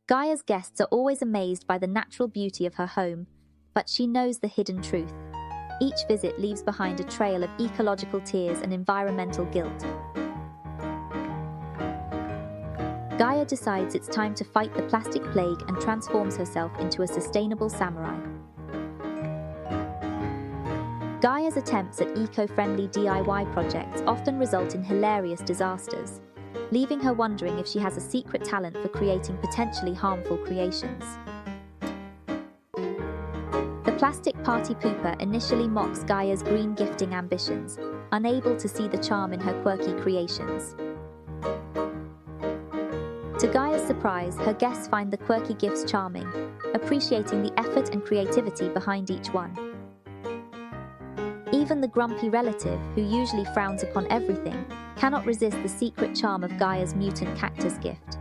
Gaia's guests are always amazed by the natural beauty of her home, but she knows the hidden truth. Each visit leaves behind a trail of ecological tears and environmental guilt. Gaia decides it's time to fight the plastic plague and transforms herself into a sustainable samurai. Gaia's attempts at eco-friendly DIY projects often result in hilarious disasters, leaving her wondering if she has a secret talent for creating potentially harmful creations. The plastic party pooper initially mocks Gaia's green gifting ambitions, unable to see the charm in her quirky creations. To Gaia's surprise, her guests find the quirky gifts charming, appreciating the effort and creativity behind each one. Even the grumpy relative, who usually frowns upon everything, cannot resist the secret charm of Gaia's mutant cactus gift.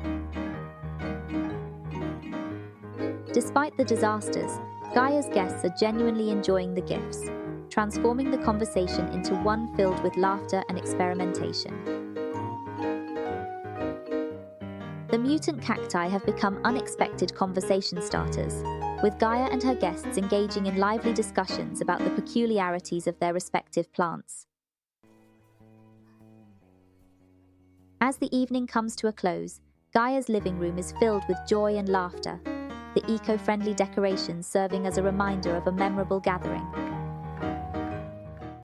Despite the disasters, Gaia's guests are genuinely enjoying the gifts, transforming the conversation into one filled with laughter and experimentation. The mutant cacti have become unexpected conversation starters, with Gaia and her guests engaging in lively discussions about the peculiarities of their respective plants. As the evening comes to a close, Gaia's living room is filled with joy and laughter, the eco-friendly decorations serving as a reminder of a memorable gathering.